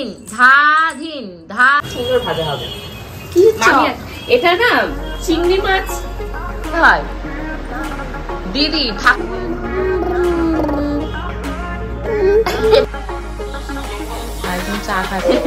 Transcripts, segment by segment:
ধিন ধা ধিন ধা সুন্দর ভাজা হবে। কি এটা না চিংড়ি মাছ হয় দিদি একদম চা খাচ্ছে।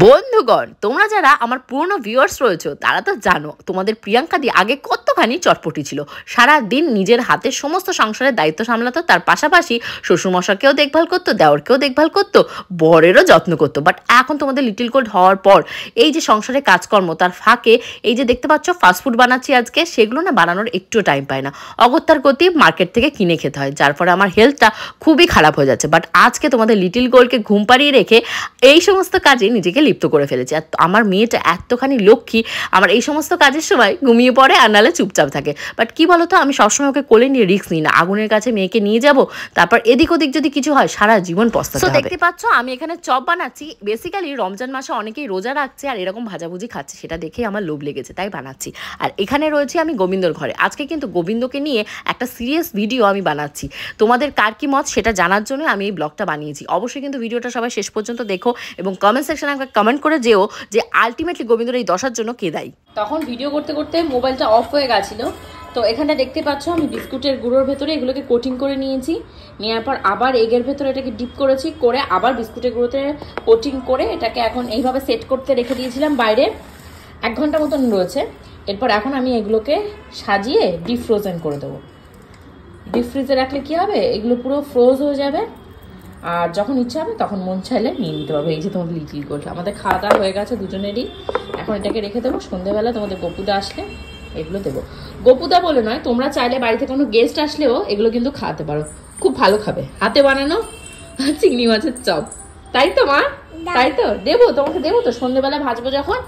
বন্ধুগণ, তোমরা যারা আমার পুরনো ভিউয়ার্স রয়েছে তারা তো জানো তোমাদের প্রিয়াঙ্কা দি আগে কতখানি চটপটি ছিল। সারা দিন নিজের হাতে সমস্ত সংসারের দায়িত্ব সামলাতো, তার পাশাপাশি শ্বশুরমশাকেও দেখভাল করতো, দেওরকেও দেখভাল করতো, বরেরও যত্ন করতো। বাট এখন তোমাদের লিটিল গোল্ড হওয়ার পর এই যে সংসারে কাজকর্ম তার ফাঁকে এই যে দেখতে পাচ্ছ ফাস্টফুড বানাচ্ছি আজকে, সেগুলো না বানানোর একটু টাইম পায় না, অগত্যার গতি মার্কেট থেকে কিনে খেতে হয়, যার ফলে আমার হেলথটা খুবই খারাপ হয়ে যাচ্ছে। বাট আজকে তোমাদের লিটিল গোল্ডকে ঘুম পাড়িয়ে রেখে এই সমস্ত কাজে নিজেকে লিপ্ত করে ফেলেছে। আর আমার মেয়েটা এতখানি লক্ষ্মী, আমার এই সমস্ত কাজের সময় ঘুমিয়ে পড়ে আর নাহলে চুপচাপ থাকে। বাট কি বলতো, আমি সবসময় ওকে কোলে নিয়ে রিস্ক নিই না, আগুনের কাছে মেয়েকে নিয়ে যাব, তারপর এদিক ওদিক যদি কিছু হয় সারা জীবন পস্তাতে হবে। দেখতে পাচ্ছ আমি এখানে চপ বানাচ্ছি। বেসিক্যালি রমজান মাসে অনেকেই রোজা রাখছে আর এরকম ভাজাভুজি খাচ্ছে, সেটা দেখেই আমার লোভ লেগেছে তাই বানাচ্ছি। আর এখানে রয়েছে আমি গোবিন্দর ঘরে। আজকে কিন্তু গোবিন্দকে নিয়ে একটা সিরিয়াস ভিডিও আমি বানাচ্ছি। তোমাদের কার কি মত সেটা জানার জন্য আমি এই ব্লগটা বানিয়েছি। অবশ্যই কিন্তু ভিডিওটা সবাই শেষ পর্যন্ত দেখো এবং কমেন্ট সেকশনে একটা কমেন্ট করে যেও যে আলটিমেটলি গোবিন্দর এই দশার জন্য কে দায়ী। তখন ভিডিও করতে করতে মোবাইলটা অফ হয়ে গেছিল। তো এখানে দেখতে পাচ্ছ আমি বিস্কুটের গুঁড়োর ভেতরে এগুলোকে কোটিং করে নিয়েছি, নেওয়ার পর আবার এগের ভেতরে এটাকে ডিপ করেছি, করে আবার বিস্কুটের গুঁড়োতে কোটিং করে এটাকে এখন এইভাবে সেট করতে রেখে দিয়েছিলাম বাইরে, 1 ঘন্টা মতন রয়েছে। এরপর এখন আমি এগুলোকে সাজিয়ে ডিপ ফ্রোজেন করে দেবো। ডিপ ফ্রিজে রাখলে কি হবে, এগুলো পুরো ফ্রোজ হয়ে যাবে আর যখন ইচ্ছা হবে তখন মন চাইলে নিয়ে নিতে পারবে। এই যে তোমাদের লিটিল গোল্ড, আমাদের খাওয়া দাওয়া হয়ে গেছে দুজনেরই, এখন এটাকে রেখে দেবো। সন্ধ্যেবেলা তোমাদের গপুদা আসলে এগুলো দেবো। গপুদা বলে নয়, তোমরা চাইলে বাড়িতে কোনো গেস্ট আসলেও এগুলো কিন্তু খাওয়াতে পারো, খুব ভালো খাবে। হাতে বানানো চিংড়ি মাছের চপ, তাই তো মা? তাই তো, দেবো তোমাকে, দেবো তো সন্ধ্যেবেলা ভাজবো যখন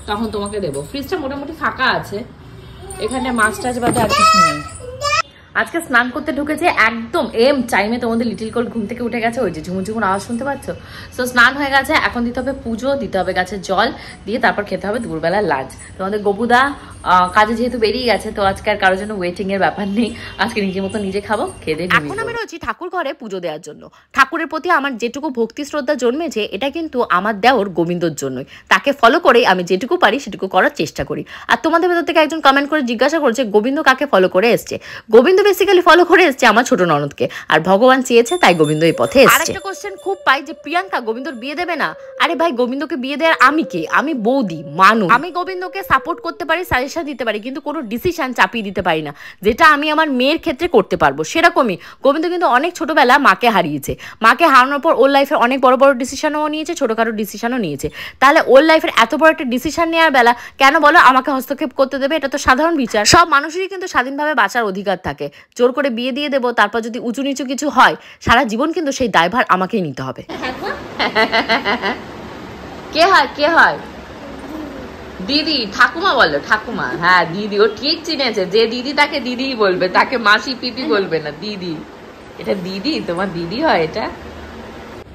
তখন তোমাকে দেবো। ফ্রিজটা মোটামুটি ফাঁকা আছে, এখানে মাছ টাছ বাদে আর কিছু নেই। আজকে স্নান করতে ঢুকেছে একদম এম টাইমে, তোমাদের লিটিল গোল্ড ঘুম থেকে উঠে গেছে, ওই যে ঝুমুর ঝুমুর আওয়াজ শুনতে পাচ্ছ। সো স্নান হয়ে গেছে, এখন দিতে হবে পুজো, দিতে হবে গাছে জল, দিয়ে তারপর খেতে হবে দুপুরবেলার লাঞ্চ। তোমাদের গপুদা কাজে যেহেতু বেরিয়ে গেছে তো আজকে আর কারোর জন্য ওয়েটিং এর ব্যাপার নেই, আজকে নিজের মতো নিজে খাবো, খেয়ে দিয়ে এখন আমি রয়েছি ঠাকুর ঘরে পুজো দেওয়ার জন্য। ঠাকুরের প্রতি আমার যেটুকু ভক্তি শ্রদ্ধা জন্মেছে এটা কিন্তু আমার দেওর গোবিন্দর জন্যই, তাকে ফলো করে আমি যেটুকু পারি সেটুকু করার চেষ্টা করি। আর তোমাদের ভেতর থেকে একজন কমেন্ট করে জিজ্ঞাসা করছে গোবিন্দ কাকে ফলো করে এসছে। গোবিন্দ বেসিক্যালি ফলো করে এসছে আমার ছোট ননদকে, আর ভগবান চেয়েছে তাই গোবিন্দ এই পথে এসছে। আরেকটা কোশ্চেন খুব পাই যে প্রিয়াঙ্কা গোবিন্দর বিয়ে দেবে না। আরে ভাই, গোবিন্দকে বিয়ে দেওয়ার আমি কে? আমি বৌদি মানু, আমি গোবিন্দকে সাপোর্ট করতে পারি, সাজেশন দিতে পারি, কিন্তু কোনো ডিসিশন চাপিয়ে দিতে পারি না। যেটা আমি আমার মেয়ের ক্ষেত্রে করতে পারবো সেরকমই। গোবিন্দ কিন্তু অনেক ছোটবেলা মাকে হারিয়েছে, মাকে হারানোর পর ওর লাইফের অনেক বড় বড় ডিসিশনও নিয়েছে, ছোটখাটো ডিসিশনও নিয়েছে। তাহলে ওর লাইফের এত বড় একটা ডিসিশন নেওয়ার বেলা কেন বলো আমাকে হস্তক্ষেপ করতে দেবে? এটা তো সাধারণ বিচার। সব মানুষেরই কিন্তু স্বাধীনভাবে বাঁচার অধিকার থাকে। জোর করে বিয়ে দিয়ে দেবো, তারপর যদি উঁচু নিচু কিছু হয় সারা জীবন কিন্তু সেই দায়ভার আমাকেই নিতে হবে। কে হয়? কে হয়? দিদি, ঠাকুমা বলো, ঠাকুমা। হ্যাঁ দিদি, ও ঠিক চিনেছে, যে দিদি তাকে দিদি বলবে, তাকে মাসি পিপি বলবে না, দিদি। এটা দিদি, তোমার দিদি হয় এটা।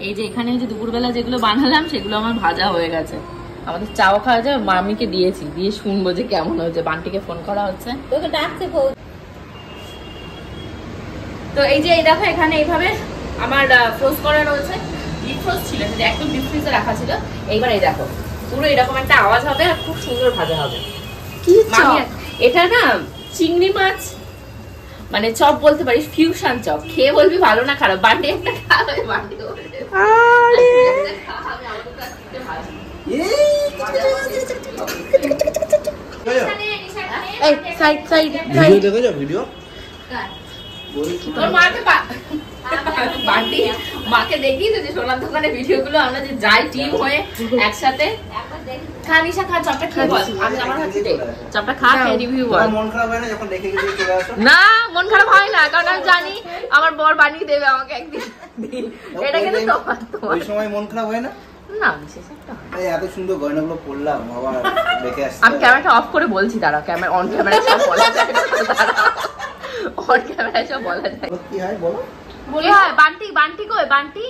এই যে এখানে যে দুপুরবেলা যেগুলো বানালাম সেগুলো আমার ভাজা হয়ে গেছে, আমাদের চাও খাওয়া যায়, মামিকে দিয়েছি, দিয়ে শুনবো যে কেমন হয়েছে। বান্টিকে ফোন করা হচ্ছে, তোকে ডাকছে। তো এই যে এই দেখো এখানে এইভাবে আমার ফ্রোজ করা রয়েছে, ডিপ ফ্রোজ ছিল, একদম ডিপ ফ্রিজে রাখা ছিল। এইবার এই দেখো পুরো এরকম একটা আওয়াজ হবে আর খুব সুন্দর ভাজা হবে। কি এটা না চিংড়ি মাছ মানে চপ বলতে পারিস, ফিউশন চপ। খেয়ে বলবি ভালো না খারাপ। বান্ডি একটা খাবে, বান্ডি মাকে দেখিয়েছে যে সোনার দোকানে ভিডিও গুলো আমরা যে যাই টিম হয়ে একসাথে। খা নিশা, খা চপটা খেয়ে বল। আমি আমার হাতে দে চপটা, খা, খেয়ে রিভিউ বল। মন খারাপ হয় না যখন দেখে গেছি চলে আসো? না, মন খারাপ হয় না, কারণ আমি জানি আমার বর বানিয়ে দেবে আমাকে একদিন। এটা কিন্তু তোমার, ওই সময় মন খারাপ হয় না? না, বিশেষ একটা হয়। এত সুন্দর গয়নাগুলো পরলাম, আবার দেখে আসছে। আমি ক্যামেরাটা অফ করে বলছি, দাঁড়াও, ক্যামেরা অন ক্যামেরা সব বলা যায়, অন ক্যামেরা সব বলা যায়। কি হয় বলো? বলি হয় বান্টি, বান্টি কই? বান্টি,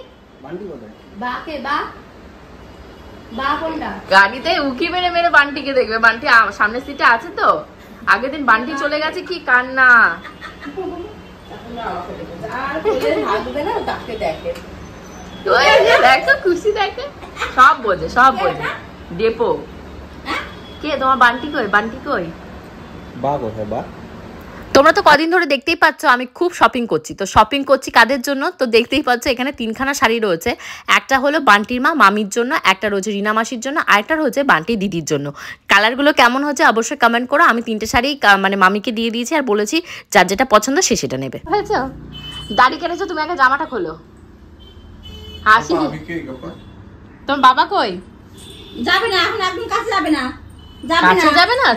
বান্টি কোথায়? বাকে বা বা কোনটা? গাড়িতে উকি মেরে মেরে বান্টিকে দেখবে। বান্টি সামনের সিটে আছে তো, আগের দিন বান্টি চলে গেছে, কি কান্না। দেখো খুশি দেখে, সব বোঝে সব বোঝে। ডেপো কে তোমার? বান্টি কই? বান্টি কই? বা কোথায় বা? তোমরা তো কদিন ধরে দেখতেই পাচ্ছ আমি খুব শপিং করছি। তো শপিং করছি কাদের জন্য? তো দেখতেই পাচ্ছ এখানে 3খানা শাড়ি রয়েছে। একটা হলো বান্টির মা মামির জন্য, একটা রয়েছে রিনা মাসির জন্য, আরেকটা রয়েছে বান্টি দিদির জন্য। কালারগুলো কেমন হচ্ছে অবশ্যই কমেন্ট করো। আমি 3টে শাড়ি মানে মামিকে দিয়ে দিয়েছি আর বলেছি যার যেটা পছন্দ সে সেটা নেবে। হয়েছে? দাড়ি কেটেছো তুমি, আগে জামাটা খোলো। হাসি। তোমার বাবা কই? যাবে না এখন, আপনি কাছে যাবে না। যাবে না?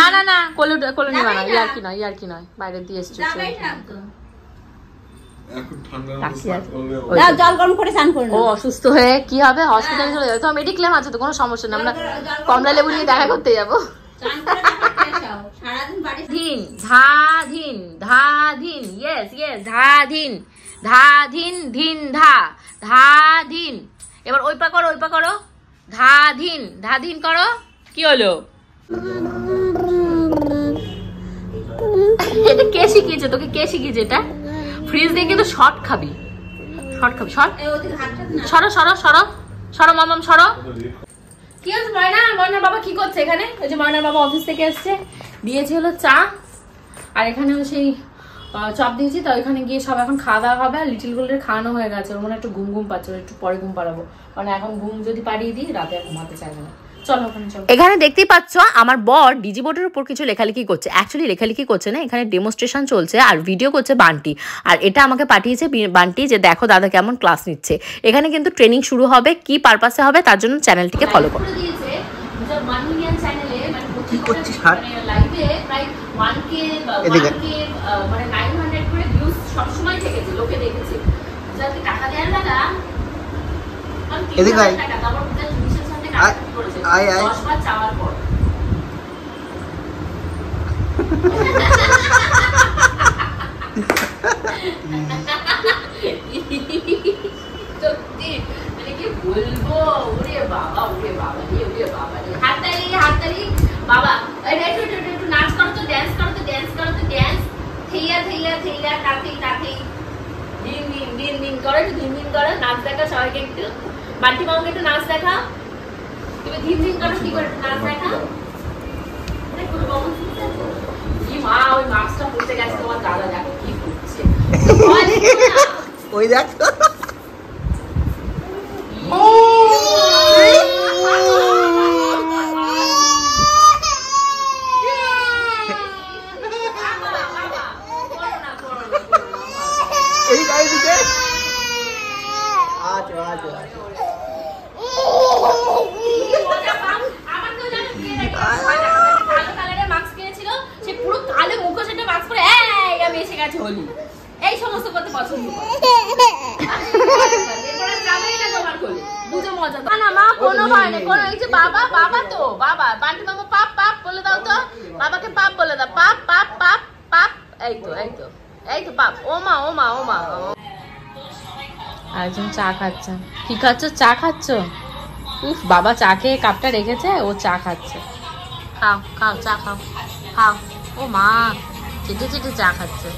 না না না, কোলে কোলে নিবা না। ইয়ার কি নয়, বাইরে দিয়ে এসেছো। জল গরম করে স্নান করুন। ও অসুস্থ হয়ে কি হবে? হসপিটালে চলে যাবে। তো মেডিক্লেম আছে তো, কোনো সমস্যা না। আমরা কমলা লেবু নিয়ে দেখা করতে যাবো। ধিন ধা ধিন ধা ধিন, ইয়েস ইয়েস, ধা ধিন ধা ধিন ধিন ধা ধা ধিন। এবার ওই পা করো, ওই পা করো, ধা ধিন করো। কি হলো? এটা কে শিখিয়েছে তোকে? কে শিখিয়েছে এটা? ফ্রিজ দিয়ে কিন্তু শর্ট খাবি, শর্ট খাবি, শর্ট। সরো সরো সরো সরো মামাম সরো। কি হচ্ছে ময়না? ময়নার বাবা কি করছে এখানে? ওই যে ময়নার বাবা অফিস থেকে এসছে, দিয়েছে হলো চা, আর এখানে সেই চপ দিয়েছি। তো এখানে গিয়ে সব এখন খাওয়া দাওয়া হবে। আর লিটিল গোল্ডের খাওয়ানো হয়ে গেছে, ওর মনে একটু ঘুম ঘুম পাচ্ছে, একটু পরে ঘুম পাড়াবো, কারণ এখন ঘুম যদি পাড়িয়ে দিই রাতে আর ঘুমাতে চাইবে না। এখানে দেখতেই পাচ্ছ আমার বর ডিজি বোর্ডের উপর কিছু লেখালেখি করছে। অ্যাকচুয়ালি লেখালেখি করছে না, এখানে ডেমনস্ট্রেশন চলছে আর ভিডিও করছে বান্টি। আর এটা আমাকে পাঠিয়েছে বান্টি যে দেখো দাদা কেমন ক্লাস নিচ্ছে। এখানে কিন্তু ট্রেনিং শুরু হবে, কি পারপাসে হবে তার জন্য চ্যানেলটিকে ফলো করো। আয় আয় চাওয়ার পর সত্যি মানে কি বলবো, ওরে বাবা ওরে বাবা ওরে বাবা। হাততালি হাততালি বাবা। একটু নাচ করো তো, ড্যান্স করো তো, ড্যান্স করো তো, ড্যান্স। থেইয়া থেইয়া থেইয়া তাতেই তাতেই দিন দিন দিন দিন করো, একটু দিন দিন করো। নাচ দেখা সবাইকে একটু। বান্টি মামাকে একটু নাচ দেখা। তুমি দিন দিন করো, কি করে নাচ দেখা। কি মা ওই মাস্কটা পড়তে গেছে তোমার দাদা, দেখো কি করছে। ওই দেখো এই সমস্ত করতে পছন্দ করে। বুঝে মজা না মা, কোনো ভয় নেই কোনো। এই যে বাবা, বাবা তো বাবা, বান্টি মামা পাপ পাপ বলে দাও তো, বাবাকে পাপ বলে দাও, পাপ পাপ পাপ পাপ। এই তো এই তো এই তো পাপ। ও মা ও মা ও মা। আরেকজন চা খাচ্ছে। কি খাচ্ছ? চা খাচ্ছ? উফ, বাবা চা খেয়ে কাপটা রেখেছে, ও চা খাচ্ছে। খাও খাও চা খাও খাও। ও মা চেটে চেটে চা খাচ্ছে।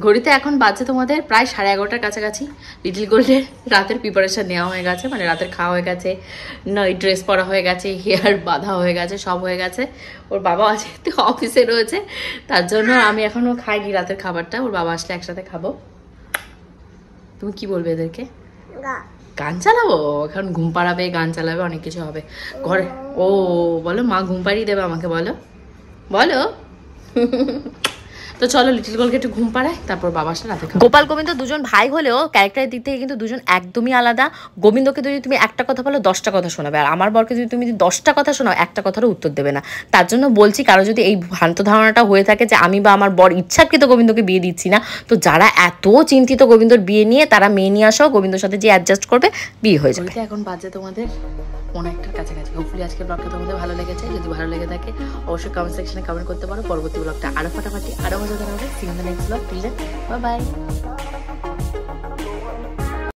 ঘড়িতে এখন বাজছে তোমাদের প্রায় 11:30টার কাছাকাছি। লিটল গোল্ডের রাতের প্রিপারেশন নেওয়া হয়ে গেছে, মানে রাতের খাওয়া হয়ে গেছে, ড্রেস পরা হয়ে গেছে, হেয়ার বাঁধা হয়ে গেছে, সব হয়ে গেছে। ওর বাবা আছে অফিসে রয়েছে, তার জন্য আমি এখনও খাইনি রাতের খাবারটা। ওর বাবা আসলে একসাথে খাবো। তুমি কি বলবে এদেরকে? গান চালাবো এখন, ঘুম পাড়াবে, গান চালাবে, অনেক কিছু হবে ঘরে। ও বলো মা ঘুম পাড়িয়ে দেবে আমাকে, বলো বলো। তো চলো লিটল গোলকে একটু ঘুম পাড়ায়, তারপর বাবা আসলে রাতে খাবো। গোপাল গোবিন্দ দুজন ভাই হলেও ক্যারেক্টারের দিক থেকে কিন্তু দুজন একদমই আলাদা। গোবিন্দকে যদি তুমি একটা কথা বলো 10টা কথা শোনাবে, আর আমার বরকে যদি তুমি 10টা কথা শোনাও একটা কথারও উত্তর দেবে না। তার জন্য বলছি, কারো যদি এই ভ্রান্ত ধারণাটা হয়ে থাকে যে আমি বা আমার বর ইচ্ছাকৃত গোবিন্দকে বিয়ে দিচ্ছি না, তো যারা এত চিন্তিত গোবিন্দর বিয়ে নিয়ে, তারা মেয়ে নিয়ে আসো, গোবিন্দর সাথে যে অ্যাডজাস্ট করবে বিয়ে হয়ে যাবে। এখন বাজে তোমাদের 1:01টার কাছাকাছি। হোপফুলি আজকের ব্লগটা তোমাদের ভালো লেগেছে। যদি ভালো লেগে থাকে অবশ্যই কমেন্ট সেকশনে কমেন্ট করতে পারো। পরবর্তী ব্লগটা আরো ফাটাফাটি আরো মজাদার হবে। See you in the next blog. Till then bye by.